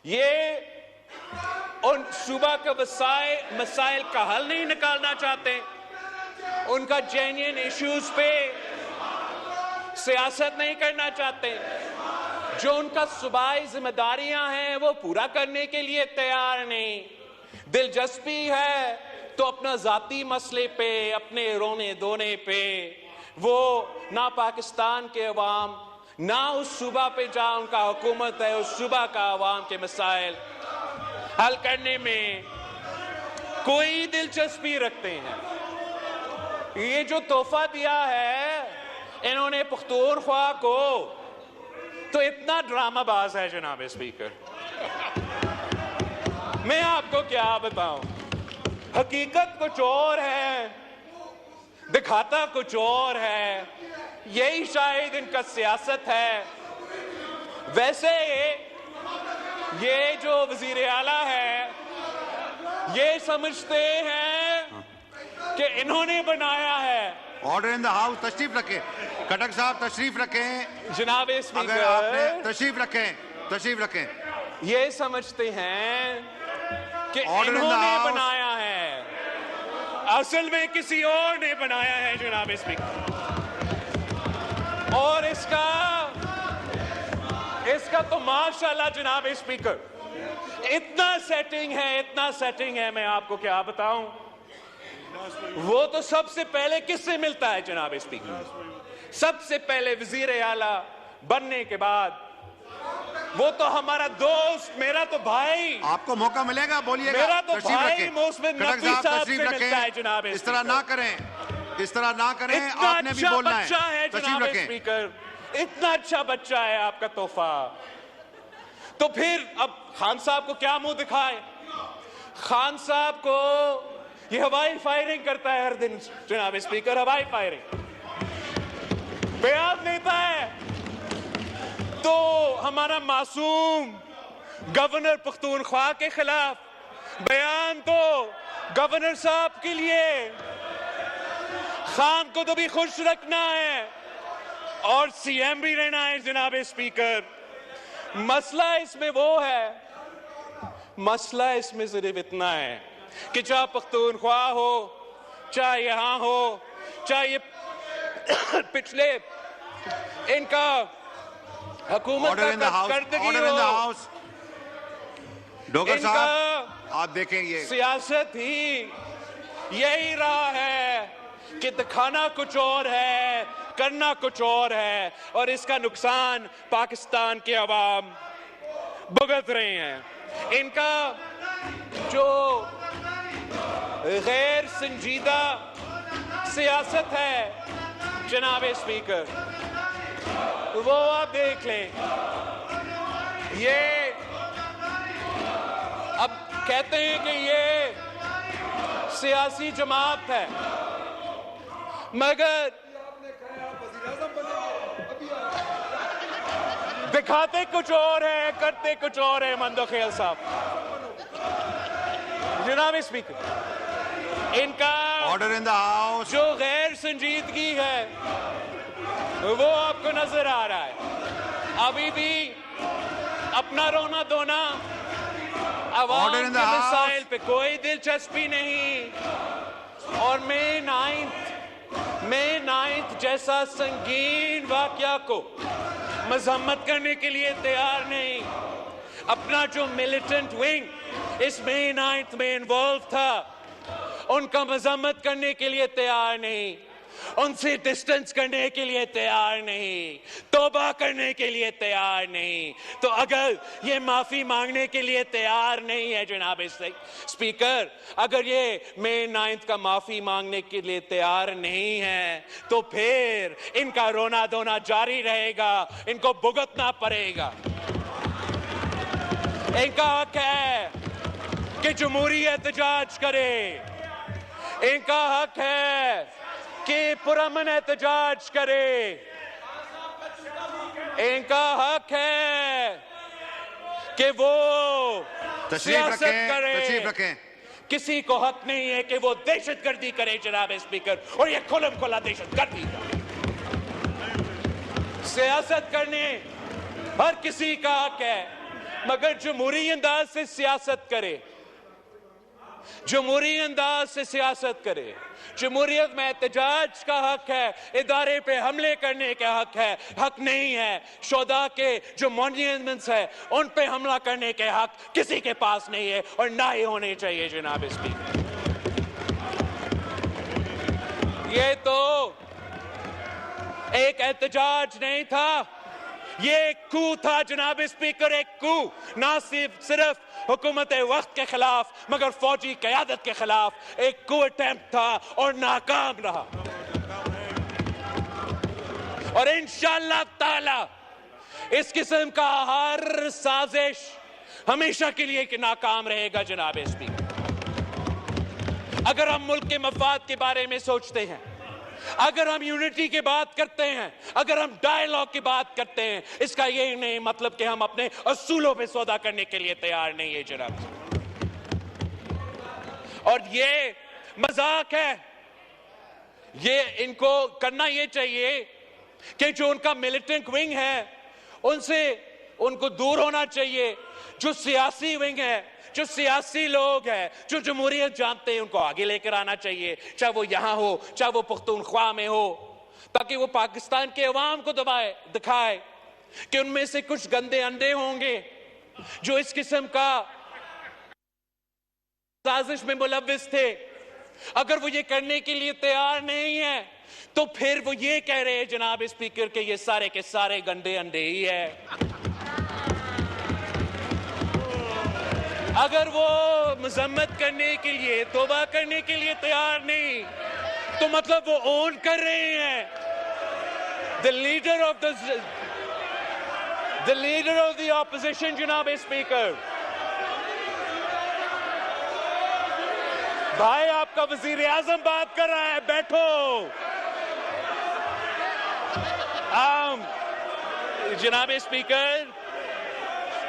یہ ان صوبہ کے مسائل کا حل نہیں نکالنا چاہتے، ان کا جینین ایشوز پہ سیاست نہیں کرنا چاہتے، جو ان کا صوبائی ذمہ داریاں ہیں وہ پورا کرنے کے لیے تیار نہیں. دلچسپی ہے تو اپنا ذاتی مسئلے پہ، اپنے رونے دھونے پہ وہ نہ پاکستان کے عوام، نہ اس صوبہ پہ جہاں ان کا حکومت ہے اس صوبہ کا عوام کے مسائل حل کرنے میں کوئی دلچسپی رکھتے ہیں۔ یہ جو تحفہ دیا ہے انہوں نے پختونخوا کو، تو اتنا ڈرامہ باز ہے جناب اسپیکر، میں آپ کو کیا بتاؤں۔ حقیقت کچھ اور ہے، دکھاتا کچھ اور ہے، یہی شاید ان کا سیاست ہے۔ ویسے یہ جو وزیر اعلیٰ ہے یہ سمجھتے ہیں کہ انہوں نے بنایا ہے۔ آرڈر ان دا ہاؤس، تشریف رکھیں کٹک صاحب، تشریف رکھیں جناب اگر آپ نے اسپیکر تشریف رکھیں یہ سمجھتے ہیں کہ Order in the انہوں نے house. بنایا ہے، اصل میں کسی اور نے بنایا ہے جناب اسپیکر۔ اور اس کا تو ماشاءاللہ جناب اسپیکر اتنا سیٹنگ ہے میں آپ کو کیا بتاؤں۔ وہ تو سب سے پہلے کس سے ملتا ہے جناب اسپیکر؟ سب سے پہلے وزیر اعلیٰ بننے کے بعد وہ تو ہمارا دوست، میرا تو بھائی، آپ کو موقع ملے گا، بولیے گا، میرا تو تشریف بھائی رکھیں محسن کٹک نقوی صاحب، صاحب تشریف سے ملتا ہے رکھیں، جناب اس طرح نہ کریں، اتنا آپ نے بھی اچھا بولنا بچہ ہے تشریف جناب رکھیں۔ اسپیکر، اتنا اچھا بچہ ہے آپ کا تحفہ، تو پھر اب خان صاحب کو کیا منہ دکھائے؟ خان صاحب کو یہ ہوائی فائرنگ کرتا ہے ہر دن جناب اسپیکر، ہوائی فائرنگ بیان دیتا ہے، تو ہمارا معصوم گورنر پختونخوا کے خلاف بیان تو گورنر صاحب کے لیے، خان کو تو بھی خوش رکھنا ہے اور سی ایم بھی رہنا ہے جناب اسپیکر۔ مسئلہ اس میں وہ ہے، مسئلہ اس میں صرف اتنا ہے کہ چاہے پختونخوا ہو، چاہے یہاں ہو، چاہے یہ پچھلے ان کا حکومت کا کارکردگی ہو، ڈوگر ان صاحب کا آپ دیکھیں یہ سیاست ہی یہی رہا ہے کہ دکھانا کچھ اور ہے، کرنا کچھ اور ہے، اور اس کا نقصان پاکستان کے عوام بھگت رہے ہیں۔ ان کا جو غیر سنجیدہ سیاست ہے جناب اسپیکر، وہ آپ دیکھ لیں، یہ اب کہتے ہیں کہ یہ سیاسی جماعت ہے، مگر دکھاتے کچھ اور ہے، کرتے کچھ اور ہے مندوخیل صاحب۔ جناب اسپیکر، ان کا آرڈر ان دا ہاؤس، جو غیر سنجیدگی ہے وہ آپ کو نظر آ رہا ہے، ابھی بھی اپنا رونا دھونا، عوام Order کے in the house. مسائل پہ کوئی دلچسپی نہیں، اور مئی 9 جیسا سنگین واقعہ کو مذمت کرنے کے لیے تیار نہیں۔ اپنا جو ملیٹنٹ ونگ اس مئی 9 میں انوالو تھا ان کا مذمت کرنے کے لیے تیار نہیں، ان سے ڈسٹنس کرنے کے لیے تیار نہیں، توبہ کرنے کے لیے تیار نہیں۔ تو اگر یہ معافی مانگنے کے لیے تیار نہیں ہے جناب اسپیکر، اگر یہ مئی 9 کا معافی مانگنے کے لیے تیار نہیں ہے تو پھر ان کا رونا دھونا جاری رہے گا، ان کو بھگتنا پڑے گا۔ ان کا حق ہے کہ جمہوری احتجاج کرے، ان کا حق ہے کہ پرامن احتجاج کرے، ان کا حق ہے کہ وہ سیاست کرے۔ تشریف رکھیں کسی کو حق نہیں ہے کہ وہ دہشت گردی کرے جناب اسپیکر، اور یہ کھلم کھلا دہشت گردی ہے۔ سیاست کرنے ہر کسی کا حق ہے، مگر جمہوری انداز سے سیاست کرے، جمہوری انداز سے سیاست کرے۔ جمہوریت میں احتجاج کا حق ہے، ادارے پہ حملے کرنے کا حق ہے، حق نہیں ہے شہداء کے جو مونیومنٹس ہیں ان پہ حملہ کرنے کے حق کسی کے پاس نہیں ہے، اور نہ ہی ہونے چاہیے جناب اسپیکر۔ یہ تو ایک احتجاج نہیں تھا، یہ ایک کو تھا جناب اسپیکر، ایک کو، نہ صرف حکومت وقت کے خلاف مگر فوجی قیادت کے خلاف ایک کو اٹیمپٹ تھا اور ناکام رہا، اور انشاءاللہ تعالی اس قسم کا ہر سازش ہمیشہ کے لیے کہ ناکام رہے گا جناب اسپیکر۔ اگر ہم ملک کے مفاد کے بارے میں سوچتے ہیں، اگر ہم یونٹی کی بات کرتے ہیں، اگر ہم ڈائیلاگ کی بات کرتے ہیں، اس کا یہ نہیں مطلب کہ ہم اپنے اصولوں پہ سودا کرنے کے لیے تیار نہیں ہے جناب، اور یہ مذاق ہے۔ یہ ان کو کرنا یہ چاہیے کہ جو ان کا ملیٹنٹ ونگ ہے ان کو دور ہونا چاہیے، جو سیاسی ونگ ہے، جو سیاسی لوگ ہیں، جو جمہوریت جانتے ہیں، ان کو آگے لے کر آنا چاہیے، چاہے وہ یہاں ہو، چاہے وہ پختونخوا میں ہو، تاکہ وہ پاکستان کے عوام کو دکھائے کہ ان میں سے کچھ گندے انڈے ہوں گے جو اس قسم کا سازش میں ملوث تھے۔ اگر وہ یہ کرنے کے لیے تیار نہیں ہے تو پھر وہ یہ کہہ رہے ہیں جناب اسپیکر کہ یہ سارے کے سارے گندے انڈے ہی ہے۔ اگر وہ مذمت کرنے کے لیے، توبہ کرنے کے لیے تیار نہیں تو مطلب وہ اون کر رہے ہیں the leader of the opposition جناب اسپیکر۔ بھائی آپ کا وزیر اعظم بات کر رہا ہے، بیٹھو۔ جناب اسپیکر،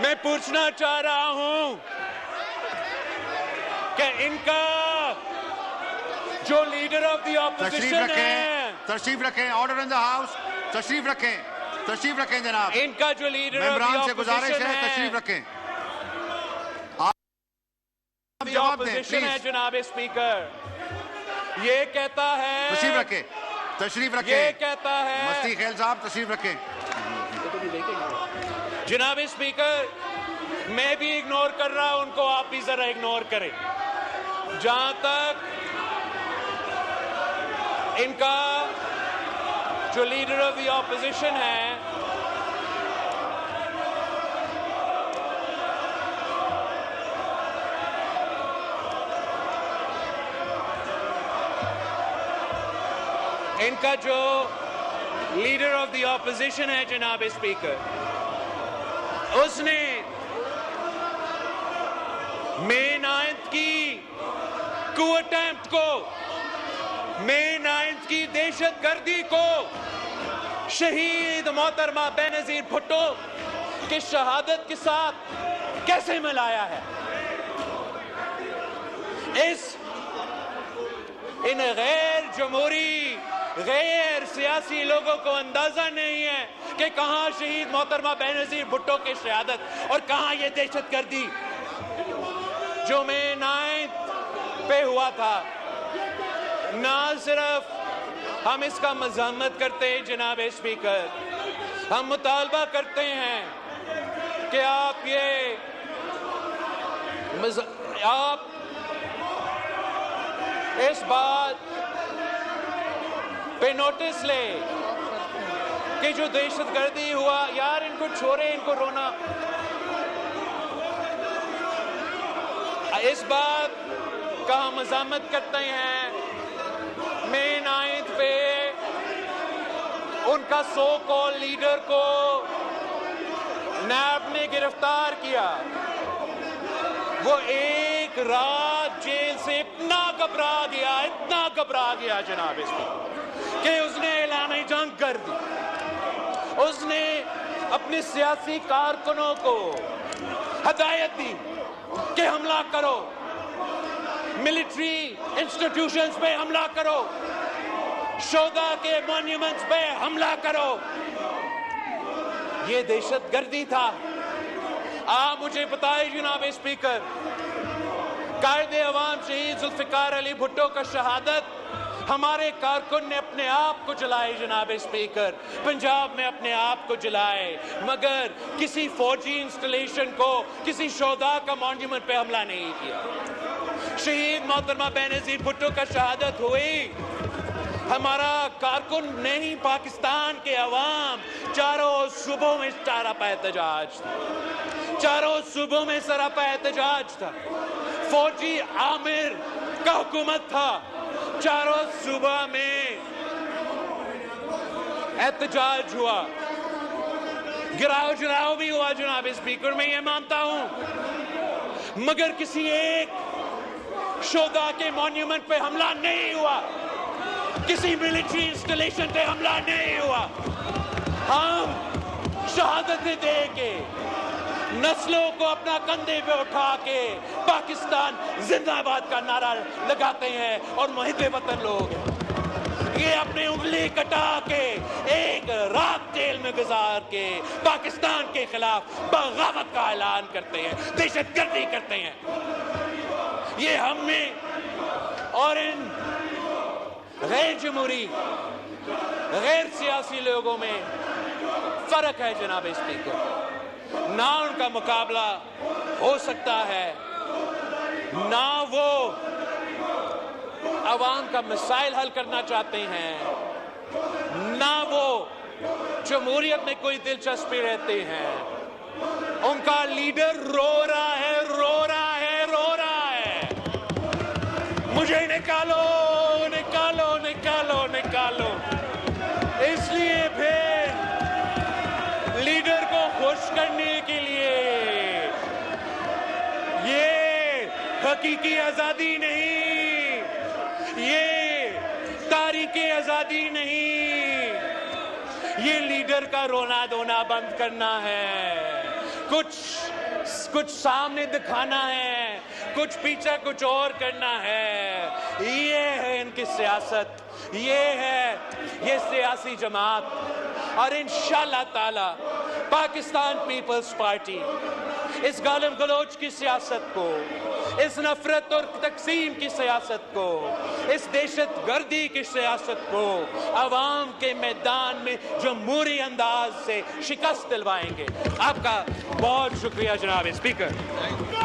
میں پوچھنا چاہ رہا ہوں کہ ان کا جو لیڈر آف دی اپوزیشن ہے، تشریف رکھیں، آرڈر ان دا ہاؤس، تشریف رکھیں جناب، ان کا جو لیڈر آف دی ممبران سے گزارش اپوزیشن ہے، تشریف رکھیں، اپوزیشن ہے جناب اسپیکر، یہ کہتا ہے، تشریف رکھیں، یہ کہتا ہے، مستی خیل صاحب تشریف رکھیں۔ جناب اسپیکر، میں بھی اگنور کر رہا ہوں ان کو، آپ بھی ذرا اگنور کریں۔ جہاں تک ان کا جو لیڈر آف دی اپوزیشن ہے، ان کا جو لیڈر آف دی اپوزیشن ہے جناب اسپیکر، اس نے مئی 9 کی کو اٹیمپٹ کو، مئی 9 کی دہشت گردی کو شہید محترمہ بے نظیر بھٹو کی شہادت کے ساتھ کیسے ملایا ہے۔ ان غیر جمہوری، غیر سیاسی لوگوں کو اندازہ نہیں ہے کہ کہاں شہید محترمہ بے نظیر بھٹو کی شہادت اور کہاں یہ دہشت گردی جو مئی 9 پہ ہوا تھا۔ نہ صرف ہم اس کا مذمت کرتے ہیں جناب اسپیکر، ہم مطالبہ کرتے ہیں کہ آپ اس بات پہ نوٹس لے کہ جو دہشت گردی ہوا، یار ان کو چھوڑے، ان کو رونا، اس بات کا ہم مذمت کرتے ہیں۔ مئی 9 پہ ان کا سو کال لیڈر کو نیب نے گرفتار کیا، وہ ایک رات جیل سے اتنا گھبرا گیا جناب اسپیکر کہ اس نے اعلان جنگ کر دی۔ اس نے اپنے سیاسی کارکنوں کو ہدایت دی کہ حملہ کرو، ملٹری انسٹیٹیوشنز پہ حملہ کرو، شہداء کے مونیومنٹس پہ حملہ کرو۔ یہ دہشت گردی تھا۔ آپ مجھے بتائیں جناب اسپیکر، قائد عوام شہید ذوالفقار علی بھٹو کا شہادت ہمارے کارکن نے اپنے آپ کو جلائے جناب اسپیکر، پنجاب میں اپنے آپ کو جلائے، مگر کسی فوجی انسٹالیشن کو، کسی شہداء کا مونیومنٹ پہ حملہ نہیں کیا۔ شہید محترمہ بے نظیر بھٹو کا شہادت ہوئی ہمارا کارکن نہیں، پاکستان کے عوام چاروں صوبوں میں سراپا احتجاج تھا، چاروں صوبوں میں سراپا احتجاج تھا، فوجی عامر کا حکومت تھا، چاروں صوبہ میں احتجاج ہوا، گراؤ جراؤ بھی ہوا جناب اسپیکر، میں یہ مانتا ہوں، مگر کسی ایک شہداء کے مونیومنٹ پہ حملہ نہیں ہوا، کسی ملٹری انسٹالیشن پہ حملہ نہیں ہوا۔ ہم شہادتیں دے کے، نسلوں کو اپنا کندھے پہ اٹھا کے پاکستان زندہ آباد کا نعرہ لگاتے ہیں اور محب وطن لوگ ہیں۔ یہ اپنی انگلی کٹا کے ایک رات جیل میں گزار کے پاکستان کے خلاف بغاوت کا اعلان کرتے ہیں، دہشت گردی کرتے ہیں۔ یہ ہم میں اور ان غیر جمہوری، غیر سیاسی لوگوں میں فرق ہے جناب اسپیکر۔ نہ ان کا مقابلہ ہو سکتا ہے، نہ وہ عوام کا مسائل حل کرنا چاہتے ہیں، نہ وہ جمہوریت میں کوئی دلچسپی رہتے ہیں۔ ان کا لیڈر رو رہا ہے، رو رہا ہے، رو رہا ہے، مجھے نکالو، نکالو، نکالو، نکالو۔ اس لیے پھر لیڈر کو خوش کرنے کے لیے یہ حقیقی آزادی نہیں، یہ تاریخی آزادی نہیں، یہ لیڈر کا رونا دھونا بند کرنا ہے، کچھ سامنے دکھانا ہے، کچھ پیچھے کچھ اور کرنا ہے۔ یہ ہے ان کی سیاست، یہ ہے یہ سیاسی جماعت، اور انشاءاللہ تعالی پاکستان پیپلز پارٹی اس گالم گلوچ کی سیاست کو، اس نفرت اور تقسیم کی سیاست کو، اس دہشت گردی کی سیاست کو عوام کے میدان میں جمہوری انداز سے شکست دلوائیں گے۔ آپ کا بہت شکریہ جناب اسپیکر۔